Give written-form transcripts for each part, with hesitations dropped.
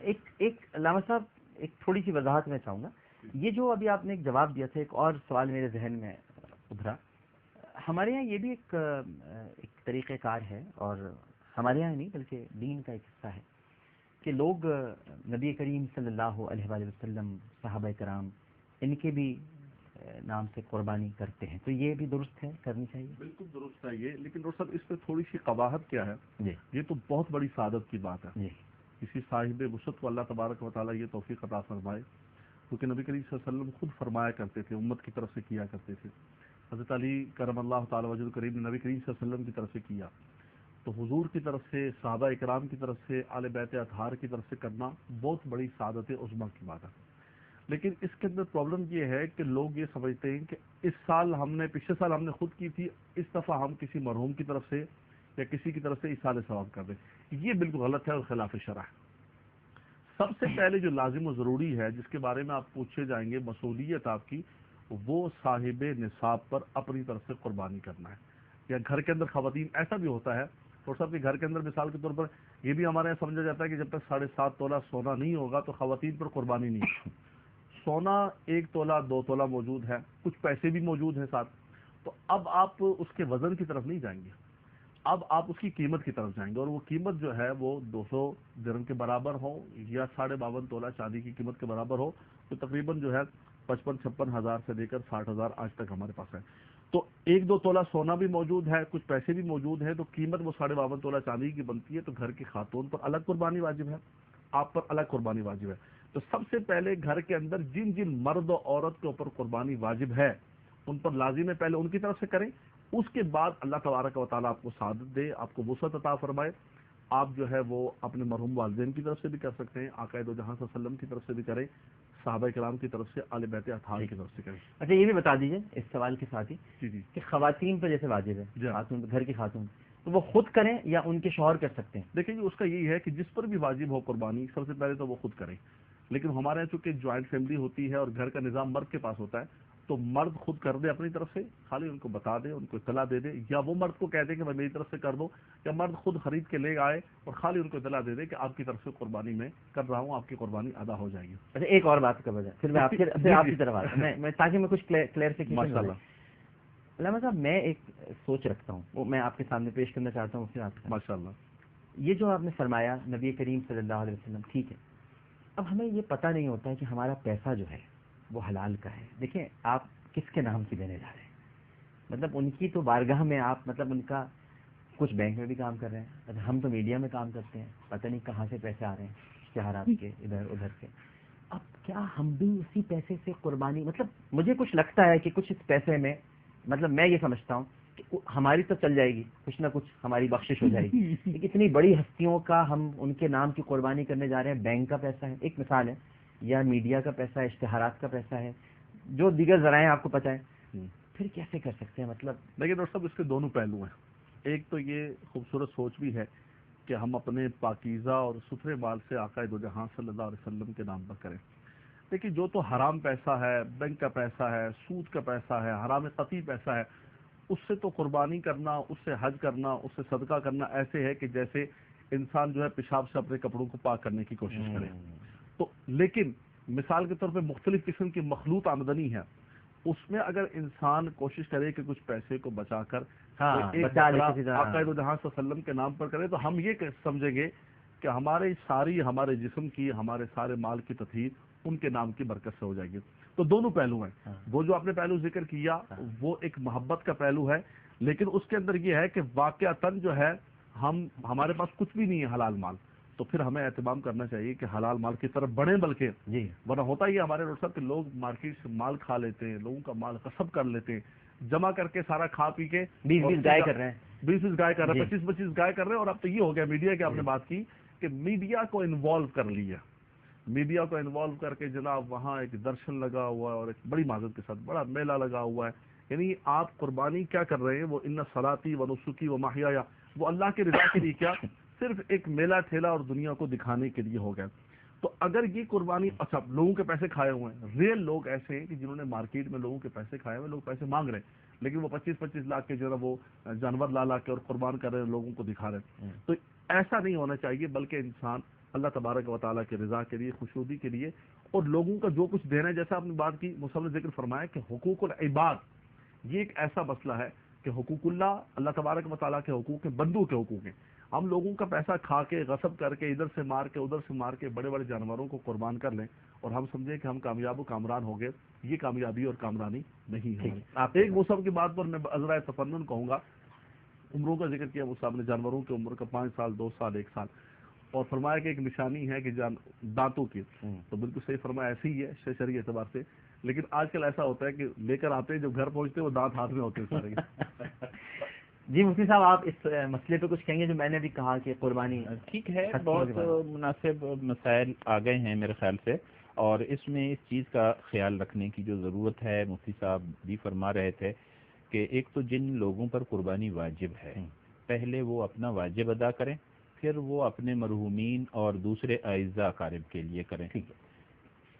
ایک علامہ صاحب ایک تھوڑی سی وضاحت میں چاہوں گا. یہ جو ابھی آپ نے ایک جواب دیا تھا، ایک اور سوال میرے ذہن میں ابھرا. ہمارے یہاں یہ بھی ایک طریقہ کار ہے، اور ہمارے یہاں نہیں بلکہ دین کا ایک حصہ ہے کہ لوگ نبی کریم صلی اللہ علیہ وآلہ وسلم، صحابہ کرام، ان کے بھی نام سے قربانی کرتے ہیں. تو یہ بھی درست ہے، کرنی چاہیے؟ بالکل درست ہے یہ، لیکن ڈاکٹر صاحب اس پہ تھوڑی سی قباحت کیا ہے. جی یہ تو بہت بڑی سعادت کی بات ہے. جی کسی صاحب وسعت کو اللہ تبارک و تعالیٰ یہ توفیق عطا فرمائے، کیونکہ نبی کریم صلی اللہ علیہ وسلم خود فرمایا کرتے تھے، امت کی طرف سے کیا کرتے تھے. حضرت علی کرم اللہ تعالیٰ وجہ کریم نے نبی کریم صلی اللہ علیہ وسلم کی طرف سے کیا، تو حضور کی طرف سے، صحابہ اکرام کی طرف سے، آل بیت اطہار کی طرف سے کرنا بہت بڑی سعادت عظمیٰ کی بات ہے. لیکن اس کے اندر پرابلم یہ ہے کہ لوگ یہ سمجھتے ہیں کہ اس سال پچھلے سال ہم نے خود کی تھی، اس دفعہ ہم کسی مرحوم کی طرف سے یا کسی کی طرف سے ایصال ثواب کر دیں. یہ بالکل غلط ہے اور خلاف شرع ہے. سب سے پہلے جو لازم و ضروری ہے، جس کے بارے میں آپ پوچھے جائیں گے، مسئولیت آپ کی، وہ صاحب نصاب پر اپنی طرف سے قربانی کرنا ہے. یا گھر کے اندر خواتین، ایسا بھی ہوتا ہے اور سب کے گھر کے اندر مثال کے طور پر یہ بھی ہمارے یہاں سمجھا جاتا ہے کہ جب تک 7.5 تولہ سونا نہیں ہوگا تو خواتین پر قربانی نہیں. سونا 1 تولہ 2 تولہ موجود ہے، کچھ پیسے بھی موجود ہیں ساتھ. تو اب آپ اس کے وزن کی طرف نہیں جائیں گے، اب آپ اس کی قیمت کی طرف جائیں گے، اور وہ قیمت جو ہے وہ 200 درہم کے برابر ہو یا 52.5 تولہ چاندی کی قیمت کے برابر ہو. تو تقریباً جو ہے 55-56 ہزار سے لے کر 60 ہزار آج تک ہمارے پاس ہے. تو 1-2 تولہ سونا بھی موجود ہے، کچھ پیسے بھی موجود ہیں، تو قیمت وہ 52.5 تولہ چاندی کی بنتی ہے. تو گھر کی خاتون پر الگ قربانی واجب ہے، آپ پر الگ قربانی واجب ہے. تو سب سے پہلے گھر کے اندر جن جن مرد و عورت کے اوپر قربانی واجب ہے، ان پر لازم ہے پہلے ان کی طرف سے کریں. اس کے بعد اللہ تبارک و تعالیٰ آپ کو سعادت دے، آپ کو وسعت عطا فرمائے، آپ جو ہے وہ اپنے مرحوم والدین کی طرف سے بھی کر سکتے ہیں، آقا دو جہاں صلی اللہ علیہ وسلم کی طرف سے بھی کریں، صحابہ کرام کی طرف سے، آل بیت اطہار کی طرف سے کریں. اچھا، یہ بھی بتا دیجیے اس سوال کے ساتھ ہی جی کہ خواتین پر جیسے واجب ہے، جی خاتون گھر کی خاتون، تو وہ خود کریں یا ان کے شوہر کر سکتے ہیں؟ دیکھیں اس کا یہی ہے کہ جس پر بھی واجب ہو قربانی، سب سے پہلے تو وہ خود کریں. لیکن ہمارے یہاں چونکہ جوائنٹ فیملی ہوتی ہے اور گھر کا نظام مرد کے پاس ہوتا ہے، تو مرد خود کر دے اپنی طرف سے، خالی ان کو بتا دے، ان کو اطلاع دے دے، یا وہ مرد کو کہہ دے کہ میں میری طرف سے کر دو، یا مرد خود خرید کے لے آئے اور خالی ان کو اطلاع دے دے کہ آپ کی طرف سے قربانی میں کر رہا ہوں، آپ کی قربانی ادا ہو جائے گی. اچھا، ایک اور بات کا وجہ پھر میں آپ کی طرف آتا ہوں، تاکہ میں کچھ کلیئرفیکیشن. ماشاء اللہ. علامہ صاحب، میں ایک سوچ رکھتا ہوں، وہ میں آپ کے سامنے پیش کرنا چاہتا ہوں. پھر آپ ماشاء اللہ. یہ جو آپ نے فرمایا نبی کریم صلی اللہ علیہ وسلم، ٹھیک ہے. اب ہمیں یہ پتہ نہیں ہوتا ہے کہ ہمارا پیسہ جو ہے وہ حلال کا ہے. دیکھیں، آپ کس کے نام سے دینے جا رہے ہیں؟ مطلب ان کی تو بارگاہ میں آپ، مطلب ان کا کچھ بینک میں بھی کام کر رہے ہیں، ہم تو میڈیا میں کام کرتے ہیں، پتہ نہیں کہاں سے پیسے آ رہے ہیں، اشتہارات کے ادھر ادھر سے. اب کیا ہم بھی اسی پیسے سے قربانی، مطلب مجھے کچھ لگتا ہے کہ کچھ اس پیسے میں، مطلب میں یہ سمجھتا ہوں کہ ہماری تو چل جائے گی، کچھ نہ کچھ ہماری بخشش ہو جائے گی. لیکن اتنی بڑی ہستیوں کا ہم ان کے نام کی قربانی کرنے جا رہے ہیں. بینک کا پیسہ ہے، ایک مثال ہے، یا میڈیا کا پیسہ ہے، اشتہارات کا پیسہ ہے، جو دیگر ذرائع آپ کو پتہ ہے. پھر کیسے کر سکتے ہیں؟ مطلب لیکن ڈاکٹر صاحب اس کے دونوں پہلو ہیں. ایک تو یہ خوبصورت سوچ بھی ہے کہ ہم اپنے پاکیزہ اور ستھرے مال سے آقا دو جہاں صلی اللہ علیہ وسلم کے نام پر کریں. لیکن جو تو حرام پیسہ ہے، بینک کا پیسہ ہے، سود کا پیسہ ہے، حرام قطعی پیسہ ہے، اس سے تو قربانی کرنا، اس سے حج کرنا، اس سے صدقہ کرنا ایسے ہے کہ جیسے انسان جو ہے پیشاب سے اپنے کپڑوں کو پاک کرنے کی کوشش کرے. تو لیکن مثال کے طور پہ مختلف قسم کی مخلوط آمدنی ہے، اس میں اگر انسان کوشش کرے کہ کچھ پیسے کو بچا کر آقا دو جہاں صلی اللہ علیہ وسلم کے نام پر کرے، تو ہم یہ سمجھیں گے کہ ہمارے جسم کی، ہمارے سارے مال کی تطہیر ان کے نام کی برکت سے ہو جائے گی. تو دونوں پہلو ہیں. وہ جو آپ نے پہلو ذکر کیا وہ ایک محبت کا پہلو ہے، لیکن اس کے اندر یہ ہے کہ واقعتاً جو ہے ہمارے پاس کچھ بھی نہیں ہے حلال مال، تو پھر ہمیں اہتمام کرنا چاہیے کہ حلال مال کی طرف بڑھیں. بلکہ جی، ورنہ ہوتا ہی ہے ہمارے ڈاکٹر صاحب کہ لوگ مارکیٹ سے مال کھا لیتے ہیں، لوگوں کا مال قصب کر لیتے ہیں، جمع کر کے سارا کھا پی کے 20 گائے کر رہے ہیں، 20 گائے کر رہے ہیں، 25 گائے کر رہے ہیں. اور اب تو یہ ہو گیا میڈیا کی آپ نے بات کی کہ میڈیا کو انوالو کر لیا، میڈیا کو انوالو کر کے جناب وہاں ایک درشن لگا ہوا ہے اور ایک بڑی معذرت کے ساتھ بڑا میلہ لگا ہوا ہے. یعنی آپ قربانی کیا کر رہے ہیں؟ وہ ان صلاتی و نسکی و محیایا، وہ اللہ کے رضا کے لیے کیا صرف ایک میلہ ٹھیلا اور دنیا کو دکھانے کے لیے ہو گیا. تو اگر یہ قربانی، اچھا لوگوں کے پیسے کھائے ہوئے ہیں، ریئل لوگ ایسے ہیں کہ جنہوں نے مارکیٹ میں لوگوں کے پیسے کھائے ہوئے، لوگ پیسے مانگ رہے ہیں لیکن وہ 25 لاکھ کے جو ہے وہ جانور لا کے اور قربان کر رہے ہیں، لوگوں کو دکھا رہے ہیں. تو ایسا نہیں ہونا چاہیے، بلکہ انسان اللہ تبارک و تعالیٰ کی رضا کے لیے، خوشنودی کے لیے، اور لوگوں کا جو کچھ دینا ہے. جیسا آپ نے بات کی، مصنف نے ذکر فرمایا کہ حقوق العباد یہ ایک ایسا مسئلہ ہے کہ حقوق اللہ تبارک و تعالیٰ کے حقوق ہیں، بندوں کے حقوق ہیں. ہم لوگوں کا پیسہ کھا کے، غصب کر کے، ادھر سے مار کے ادھر سے مار کے بڑے بڑے جانوروں کو قربان کر لیں اور ہم سمجھیں کہ ہم کامیاب و کامران ہو گئے. یہ کامیابی اور کامرانی نہیں ہے. آپ ایک موسم کی بات پر میں عذرائے تفنن کہوں گا. عمروں کا ذکر کیا مصعب نے، جانوروں کی عمر کا 5 سال، 2 سال، 1 سال، اور فرمایا کہ ایک نشانی ہے کہ دانتوں کی. تو بالکل صحیح فرمایا، ایسی ہی ہے شرعی اعتبار سے. لیکن آج کل ایسا ہوتا ہے کہ لے کر آتے ہیں، جب گھر پہنچتے ہیں وہ دانت ہاتھ میں ہوتے ہیں سارے. جی مفتی صاحب، آپ اس مسئلے پہ کچھ کہیں گے جو میں نے بھی کہا کہ قربانی؟ ٹھیک ہے، بہت مناسب مسائل آ گئے ہیں میرے خیال سے، اور اس میں اس چیز کا خیال رکھنے کی جو ضرورت ہے، مفتی صاحب بھی فرما رہے تھے کہ ایک تو جن لوگوں پر قربانی واجب ہے، پہلے وہ اپنا واجب ادا کریں، پھر وہ اپنے مرحومین اور دوسرے اعزاء اقارب کے لیے کریں.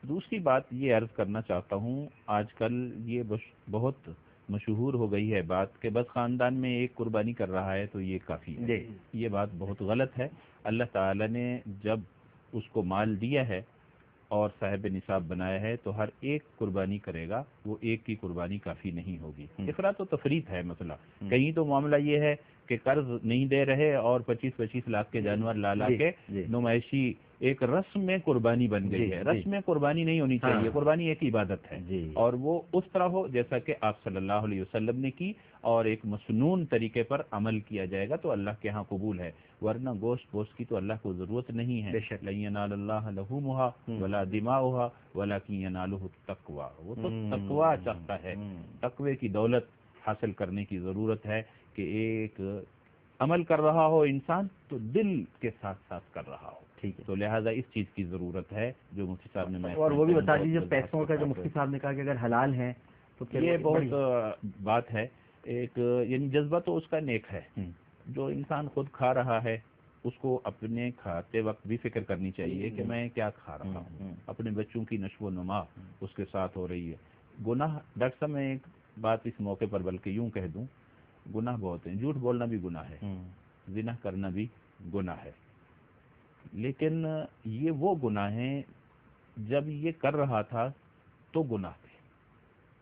دوسری بات یہ عرض کرنا چاہتا ہوں، آج کل یہ بہت مشہور ہو گئی ہے بات کہ بس خاندان میں ایک قربانی کر رہا ہے تو یہ کافی ہے. یہ بات بہت غلط ہے. اللہ تعالی نے جب اس کو مال دیا ہے اور صاحب نصاب بنایا ہے تو ہر ایک قربانی کرے گا، وہ ایک کی قربانی کافی نہیں ہوگی. افراط و تفریط ہے مسئلہ. کہیں تو معاملہ یہ ہے کہ قرض نہیں دے رہے اور 25-25 لاکھ کے جانور لا کے نمائشی ایک رسم میں قربانی بن گئی ہے. رسم میں قربانی نہیں ہونی چاہیے. قربانی ایک عبادت ہے، اور وہ اس طرح ہو جیسا کہ آپ صلی اللہ علیہ وسلم نے کی، اور ایک مسنون طریقے پر عمل کیا جائے گا تو اللہ کے ہاں قبول ہے. ورنہ گوشت کی تو اللہ کو ضرورت نہیں ہے. لن ینال اللہ لحومها ولا دماؤها ولکن ینالہ التقوی. وہ تو تقوی چاہتا ہے. تقوی کی دولت حاصل کرنے کی ضرورت ہے کہ ایک عمل کر رہا ہو انسان تو دل کے ساتھ ساتھ کر رہا ہو. ٹھیک ہے، تو لہٰذا اس چیز کی ضرورت ہے جو مفتی صاحب نے. اور وہ بھی بتا دیجیے پیسوں کا جو مفتی صاحب نے کہا کہ اگر حلال ہیں تو یہ بہت بات ہے. ایک یعنی جذبہ تو اس کا نیک ہے. جو انسان خود کھا رہا ہے اس کو اپنے کھاتے وقت بھی فکر کرنی چاہیے کہ میں کیا کھا رہا ہوں. اپنے بچوں کی نشو و نما اس کے ساتھ ہو رہی ہے. گناہ، ڈاکٹر صاحب میں ایک بات اس موقع پر بلکہ یوں کہہ دوں، گناہ بہت ہیں. جھوٹ بولنا بھی گناہ ہے، زنا کرنا بھی گناہ ہے. لیکن یہ وہ گناہ ہیں جب یہ کر رہا تھا تو گناہ تھے.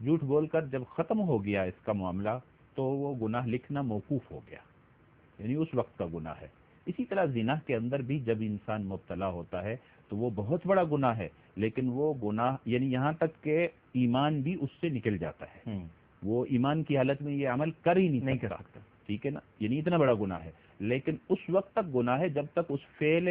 جھوٹ بول کر جب ختم ہو گیا اس کا معاملہ تو وہ گناہ لکھنا موقوف ہو گیا، یعنی اس وقت کا گناہ ہے. اسی طرح زنا کے اندر بھی جب انسان مبتلا ہوتا ہے تو وہ بہت بڑا گناہ ہے، لیکن وہ گناہ یعنی یہاں تک کہ ایمان بھی اس سے نکل جاتا ہے. وہ ایمان کی حالت میں یہ عمل کر ہی نہیں کر سکتا. ٹھیک ہے نا، یعنی اتنا بڑا گناہ ہے. لیکن اس وقت تک گناہ ہے جب تک اس فعل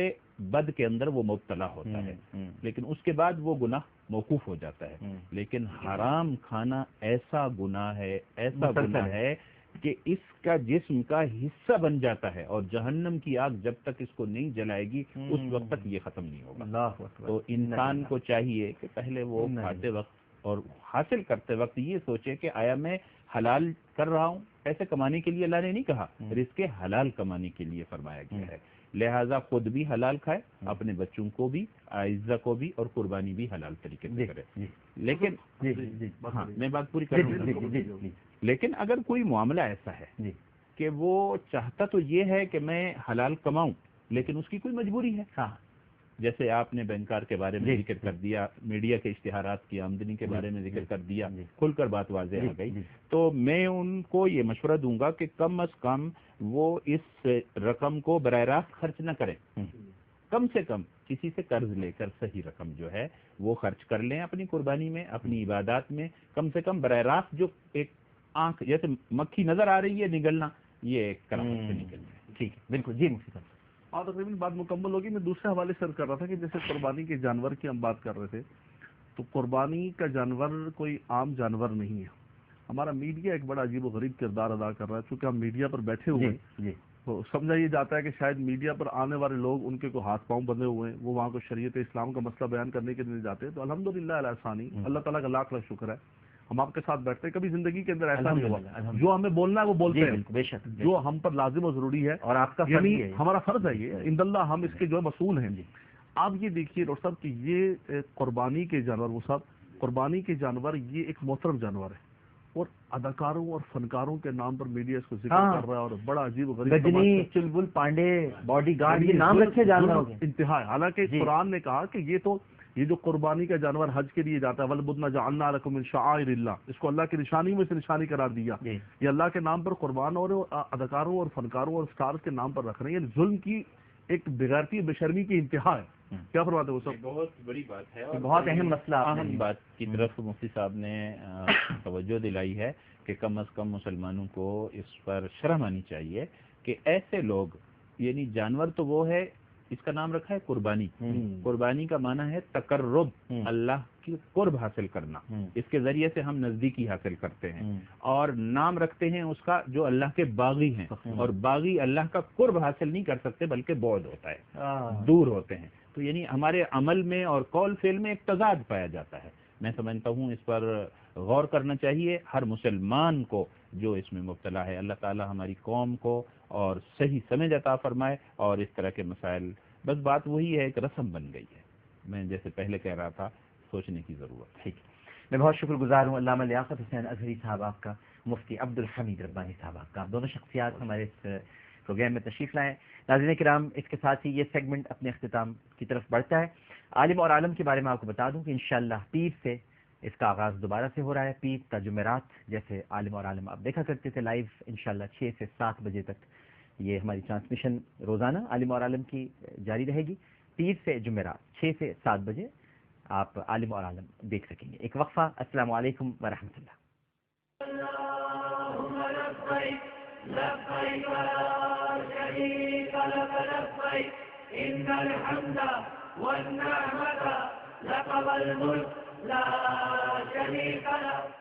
بد کے اندر وہ مبتلا ہوتا ہے، لیکن اس کے بعد وہ گناہ موقوف ہو جاتا ہے. لیکن حرام کھانا ایسا گناہ ہے، ایسا گناہ ہے کہ اس کا جسم کا حصہ بن جاتا ہے، اور جہنم کی آگ جب تک اس کو نہیں جلائے گی اس وقت تک یہ ختم نہیں ہوگا. تو انسان کو چاہیے کہ پہلے وہ کھاتے وقت اور حاصل کرتے وقت یہ سوچے کہ آیا میں حلال کر رہا ہوں. پیسے کمانے کے لیے اللہ نے نہیں کہا، رزق حلال کمانے کے لیے فرمایا گیا ہے. لہٰذا خود بھی حلال کھائے، اپنے بچوں کو بھی، اعزاء کو بھی، اور قربانی بھی حلال طریقے سے کرے. لیکن ہاں میں بات پوری کروں. لیکن اگر کوئی معاملہ ایسا ہے کہ وہ چاہتا تو یہ ہے کہ میں حلال کماؤں لیکن اس کی کوئی مجبوری ہے، جیسے آپ نے بینکار کے بارے میں ذکر کر دیا، میڈیا کے اشتہارات کی آمدنی کے بارے میں ذکر کر دیا، کھل کر بات واضح آ گئی. تو میں ان کو یہ مشورہ دوں گا کہ کم از کم وہ اس رقم کو براہ راست خرچ نہ کریں. کم سے کم کسی سے قرض لے کر صحیح رقم جو ہے وہ خرچ کر لیں اپنی قربانی میں، اپنی عبادات میں. کم سے کم براہ راست جو ایک آنکھ جیسے مکھی نظر آ رہی ہے نگلنا، یہ ایک کراہت سے نکل جائے. ٹھیک ہے، بالکل. جی مفتی صاحب، تقریباً بات مکمل ہوگی. میں دوسرے حوالے سے کر رہا تھا کہ جیسے قربانی کے جانور کی ہم بات کر رہے تھے، تو قربانی کا جانور کوئی عام جانور نہیں ہے. ہمارا میڈیا ایک بڑا عجیب و غریب کردار ادا کر رہا ہے. چونکہ ہم میڈیا پر بیٹھے ہوئے ہیں تو سمجھا یہ جاتا ہے کہ شاید میڈیا پر آنے والے لوگ ان کے کو ہاتھ پاؤں بندھے ہوئے ہیں، وہ وہاں کو شریعت اسلام کا مسئلہ بیان کرنے کے لیے جاتے ہیں. تو الحمدللہ علی ثانی، اللہ تعالیٰ کا لاکھ لاکھ شکر ہے ہم آپ کے ساتھ بیٹھتے ہیں. کبھی زندگی کے اندر ایسا نہیں ہوا. جو ہمیں بولنا ہے وہ بولتے ہیں، بے شک جو ہم پر لازم و ضروری ہے، اور آپ کا یعنی ہمارا فرض ہے یہ عند اللہ، ہم اس کے جو مسئول ہیں. آپ یہ دیکھیے ڈاکٹر صاحب کہ یہ قربانی کے جانور، وہ صاحب قربانی کے جانور یہ ایک محترم جانور ہے. اور اداکاروں اور فنکاروں کے نام پر میڈیا اس کو ذکر ہاں، کر رہا ہے اور بڑا عجیب و غریب گجنی، چلبل پانڈے، باڈی گارڈ، یہ نام رکھے جانوروں کے انتہا ہے. حالانکہ جی. قرآن نے کہا کہ یہ جو قربانی کا جانور حج کے لیے جاتا ہے وَلْبُدْنَ جَعَلْنَا لَكُم مِّن شَعَائِرِ اللَّهِ، اس کو اللہ کی نشانی میں سے نشانی قرار دیا. جی. یہ اللہ کے نام پر قربان اور اداکاروں اور فنکاروں اور سٹارز کے نام پر رکھ رہے ہیں. یہ ظلم کی ایک بغیرتی بے شرمی کی انتہا ہے. کیا فرماتے ہیں وہ سب؟ بہت بڑی بات ہے اور بہت اہم مسئلہ اہم بات کی طرف مفتی صاحب نے توجہ دلائی ہے کہ کم از کم مسلمانوں کو اس پر شرم آنی چاہیے کہ ایسے لوگ، یعنی جانور تو وہ ہے، اس کا نام رکھا ہے قربانی. قربانی کا معنی ہے تقرب، اللہ کی قرب حاصل کرنا. اس کے ذریعے سے ہم نزدیکی حاصل کرتے ہیں اور نام رکھتے ہیں اس کا جو اللہ کے باغی ہیں. اور باغی اللہ کا قرب حاصل نہیں کر سکتے بلکہ بعد ہوتا ہے، دور ہوتے ہیں. تو یعنی ہمارے عمل میں اور قول فعل میں ایک تضاد پایا جاتا ہے. میں سمجھتا ہوں اس پر غور کرنا چاہیے ہر مسلمان کو جو اس میں مبتلا ہے. اللہ تعالی ہماری قوم کو اور صحیح سمجھ عطا فرمائے. اور اس طرح کے مسائل، بس بات وہی ہے، ایک رسم بن گئی ہے. میں جیسے پہلے کہہ رہا تھا، سوچنے کی ضرورت ہے. ٹھیک، میں بہت شکر گزار ہوں علامہ لیاقت حسین اظہری صاحب آپ کا، مفتی عبد الحمید ربانی صاحب آپ کا. دونوں شخصیات ہمارے اس پروگرام میں تشریف لائیں. ناظرین کرام، اس کے ساتھ ہی یہ سیگمنٹ اپنے اختتام کی طرف بڑھتا ہے. عالم اور عالم کے بارے میں آپ کو بتا دوں کہ انشاءاللہ پیر سے اس کا آغاز دوبارہ سے ہو رہا ہے. پیر کا جمعرات، جیسے عالم اور عالم آپ دیکھا کرتے تھے لائیو، انشاءاللہ 6 سے 7 بجے تک یہ ہماری ٹرانسمیشن روزانہ عالم اور عالم کی جاری رہے گی. پیر سے جمعرات 6 سے 7 بجے آپ عالم اور عالم دیکھ سکیں گے. ایک وقفہ. السلام علیکم ورحمۃ اللہ. لبيك لا شريك لك لبيك إن الحمد والنعمة لك والملك لا شريك لك.